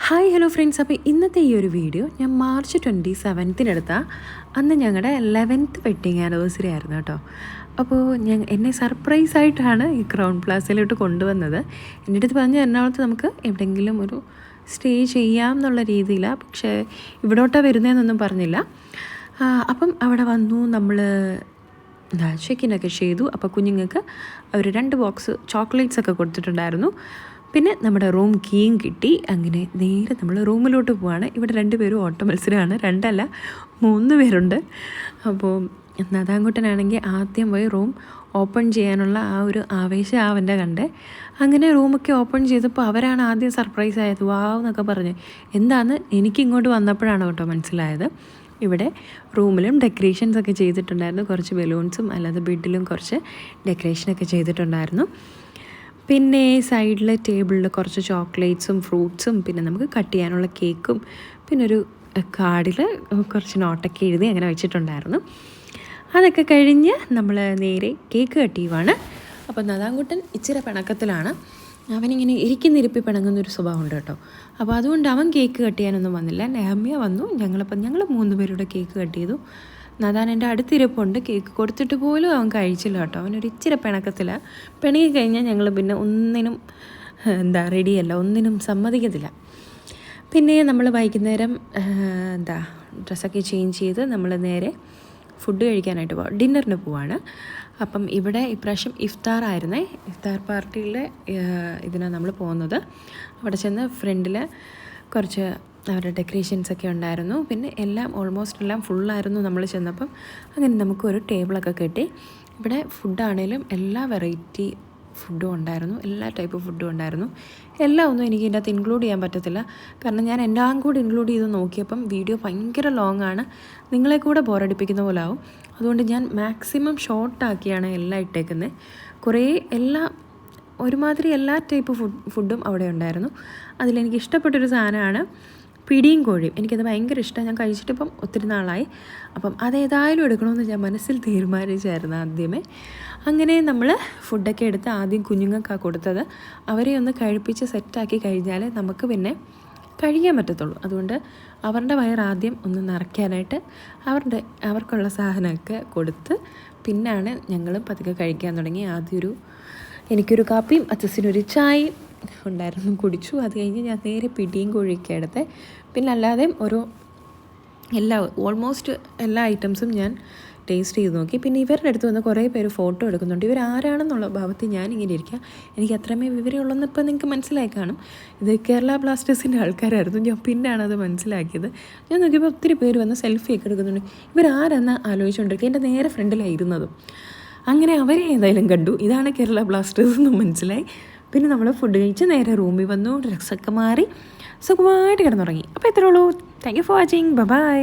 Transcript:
Hi hello friends. അപ്പോൾ ഇന്നത്തെ ഈ ഒരു വീഡിയോ ഞാൻ മാർച്ച് 27 അന്ന് ഞങ്ങളുടെ 11th വെഡ്ഡിങ് ആനിവേഴ്സറി ആയിരുന്നു കേട്ടോ. അപ്പോൾ എന്നെ സർപ്രൈസായിട്ടാണ് ഈ ക്രൗൺ പ്ലാസയിലോട്ട് കൊണ്ടുവന്നത്. എൻ്റെ അടുത്ത് പറഞ്ഞ് എറണാകുളത്ത് നമുക്ക് എവിടെയെങ്കിലും ഒരു സ്റ്റേ ചെയ്യാം എന്നുള്ള രീതിയിലാണ്, പക്ഷേ ഇവിടോട്ടാണ് വരുന്നതെന്നൊന്നും പറഞ്ഞില്ല. അപ്പം അവിടെ വന്നു, നമ്മൾ ചെക്കിനൊക്കെ ചെയ്തു. അപ്പോൾ കുഞ്ഞുങ്ങൾക്ക് അവർ 2 ബോക്സ് ചോക്ലേറ്റ്സ് ഒക്കെ കൊടുത്തിട്ടുണ്ടായിരുന്നു. പിന്നെ നമ്മുടെ റൂം കീയും കിട്ടി. അങ്ങനെ നേരെ നമ്മൾ റൂമിലോട്ട് പോവാണ്. ഇവിടെ 2 പേരും ഓട്ട മത്സരമാണ്, 2 അല്ല 3 പേരുണ്ട്. അപ്പോൾ നദാങ്കുട്ടനാണെങ്കിൽ ആദ്യം പോയി റൂം ഓപ്പൺ ചെയ്യാനുള്ള ആ ഒരു ആവേശം അവൻ്റെ കണ്ട്. അങ്ങനെ റൂമൊക്കെ ഓപ്പൺ ചെയ്തപ്പോൾ അവരാണ് ആദ്യം സർപ്രൈസ് ആയത്. വാവ് എന്നൊക്കെ പറഞ്ഞ്. എന്താണെന്ന് എനിക്കിങ്ങോട്ട് വന്നപ്പോഴാണ് കേട്ടോ മനസ്സിലായത്. ഇവിടെ റൂമിലും ഡെക്കറേഷൻസ് ഒക്കെ ചെയ്തിട്ടുണ്ടായിരുന്നു. കുറച്ച് ബലൂൺസും അല്ലാതെ ബെഡിലും കുറച്ച് ഡെക്കറേഷനൊക്കെ ചെയ്തിട്ടുണ്ടായിരുന്നു. പിന്നെ സൈഡിൽ ടേബിളിൽ കുറച്ച് ചോക്ലേറ്റ്സും ഫ്രൂട്ട്സും പിന്നെ നമുക്ക് കട്ട് ചെയ്യാനുള്ള കേക്കും പിന്നെ ഒരു കാർഡിൽ കുറച്ച് നോട്ടൊക്കെ എഴുതി അങ്ങനെ വെച്ചിട്ടുണ്ടായിരുന്നു. അതൊക്കെ കഴിഞ്ഞ് നമ്മൾ നേരെ കേക്ക് കട്ട് ചെയ്യുവാണ്. അപ്പോൾ നദാങ്കുട്ടൻ ഇച്ചിരി പിണക്കത്തിലാണ്. അവനിങ്ങനെ ഇരിപ്പിണങ്ങുന്നൊരു പിണങ്ങുന്നൊരു സ്വഭാവമുണ്ട് കേട്ടോ. അപ്പോൾ അതുകൊണ്ട് അവൻ കേക്ക് കട്ട് ചെയ്യാനൊന്നും വന്നില്ല. നെഹമ്യ വന്നു. ഞങ്ങൾ 3 പേരുടെ കേക്ക് കട്ട് ചെയ്തു. നദാൻ എൻ്റെ അടുത്തിരിപ്പുണ്ട്. കേക്ക് കൊടുത്തിട്ട് പോലും അവൻ കഴിച്ചില്ല കേട്ടോ. അവനൊരു ഇച്ചിരി പിണക്കത്തില്ല. പിണങ്ങി കഴിഞ്ഞാൽ ഞങ്ങൾ പിന്നെ ഒന്നിനും റെഡിയല്ല, ഒന്നിനും സമ്മതിക്കത്തില്ല. പിന്നെ നമ്മൾ വൈകുന്നേരം ഡ്രസ്സൊക്കെ ചേഞ്ച് ചെയ്ത് നമ്മൾ നേരെ ഫുഡ് കഴിക്കാനായിട്ട് പോവാം, ഡിന്നറിന് പോവാണ്. അപ്പം ഇവിടെ ഇപ്രാവശ്യം ഇഫ്താറായിരുന്നേ. ഇഫ്താർ പാർട്ടിയിലെ ഇതിനാണ് നമ്മൾ പോകുന്നത്. അവിടെ ചെന്ന് ഫ്രണ്ടിൽ കുറച്ച് അവരുടെ ഡെക്കറേഷൻസൊക്കെ ഉണ്ടായിരുന്നു. പിന്നെ ഓൾമോസ്റ്റ് എല്ലാം ഫുള്ളായിരുന്നു നമ്മൾ ചെന്നപ്പം. അങ്ങനെ നമുക്കൊരു ടേബിളൊക്കെ കിട്ടി. ഇവിടെ ഫുഡാണേലും എല്ലാ വെറൈറ്റി ഫുഡും ഉണ്ടായിരുന്നു, എല്ലാ ടൈപ്പ് ഫുഡും ഉണ്ടായിരുന്നു. എല്ലാം ഒന്നും എനിക്ക് ഇതിൻ്റെ അകത്ത് ഇൻക്ലൂഡ് ചെയ്യാൻ പറ്റത്തില്ല, കാരണം ഞാൻ എല്ലാം കൂടി ഇൻക്ലൂഡ് ചെയ്ത് നോക്കിയപ്പം വീഡിയോ ഭയങ്കര ലോങ് ആണ്, നിങ്ങളെ കൂടെ ബോറടിപ്പിക്കുന്ന പോലെ ആവും. അതുകൊണ്ട് ഞാൻ മാക്സിമം ഷോർട്ടാക്കിയാണ് എല്ലാം ഇട്ടേക്കുന്നത്. ഒരുമാതിരി എല്ലാ ടൈപ്പ് ഫുഡും അവിടെ ഉണ്ടായിരുന്നു. അതിലെനിക്ക് ഇഷ്ടപ്പെട്ടൊരു സാധനമാണ് പിടിയും കോഴിയും. എനിക്കത് ഭയങ്കര ഇഷ്ടമാണ്. ഞാൻ കഴിച്ചിട്ടിപ്പം ഒത്തിരി നാളായി. അപ്പം അതേതായാലും എടുക്കണമെന്ന് ഞാൻ മനസ്സിൽ തീരുമാനിച്ചായിരുന്നു ആദ്യമേ. അങ്ങനെ നമ്മൾ ഫുഡൊക്കെ എടുത്ത് ആദ്യം കുഞ്ഞുങ്ങൾക്കാണ് കൊടുത്തത്. അവരെ ഒന്ന് കഴിപ്പിച്ച് സെറ്റാക്കി കഴിഞ്ഞാൽ നമുക്ക് പിന്നെ കഴിക്കാൻ പറ്റത്തുള്ളൂ. അതുകൊണ്ട് അവരുടെ വയറാദ്യം ഒന്ന് നിറയ്ക്കാനായിട്ട് അവർക്കുള്ള സാധനമൊക്കെ കൊടുത്ത് പിന്നാണ് ഞങ്ങൾ പതുക്കെ കഴിക്കാൻ തുടങ്ങി. എനിക്കൊരു കാപ്പിയും അച്ഛനൊരു ചായയും ഉണ്ടായിരുന്നു, കുടിച്ചു. അത് കഴിഞ്ഞ് ഞാൻ നേരെ പിടിയും കോഴിയൊക്കെ എടുത്ത് പിന്നെ അല്ലാതെ ഓൾമോസ്റ്റ് എല്ലാ ഐറ്റംസും ഞാൻ ടേസ്റ്റ് ചെയ്ത് നോക്കി. പിന്നെ ഇവരുടെ അടുത്ത് വന്ന് കുറേ പേര് ഫോട്ടോ എടുക്കുന്നുണ്ട്. ഇവരാരാണെന്നുള്ള ഭാവത്തിൽ ഞാനിങ്ങനെ ഇരിക്കുക. എനിക്ക് അത്രമേ വിവരമുള്ളെന്ന് ഇപ്പോൾ നിങ്ങൾക്ക് മനസ്സിലായി കാണും. ഇത് കേരള ബ്ലാസ്റ്റേഴ്സിൻ്റെ ആൾക്കാരായിരുന്നു. ഞാൻ പിന്നാണ് അത് മനസ്സിലാക്കിയത്. ഞാൻ നോക്കിയപ്പോൾ ഒത്തിരി പേര് വന്ന് സെൽഫിയൊക്കെ എടുക്കുന്നുണ്ട്. ഇവരാരെന്ന് ആലോചിച്ചുകൊണ്ടിരിക്കുക. എൻ്റെ നേരെ ഫ്രണ്ടിലായിരുന്നതും. അങ്ങനെ അവരെ ഏതായാലും കണ്ടു. ഇതാണ് കേരള ബ്ലാസ്റ്റേഴ്സ് എന്ന് മനസ്സിലായി. പിന്നെ നമ്മൾ ഫുഡ് കഴിച്ച് നേരെ റൂമിൽ വന്നു, ഡ്രസ്സൊക്കെ മാറി സുഖമായിട്ട് കിടന്നുറങ്ങി. അപ്പോൾ ഇത്രേ ഉള്ളൂ. Thank you for watching. By.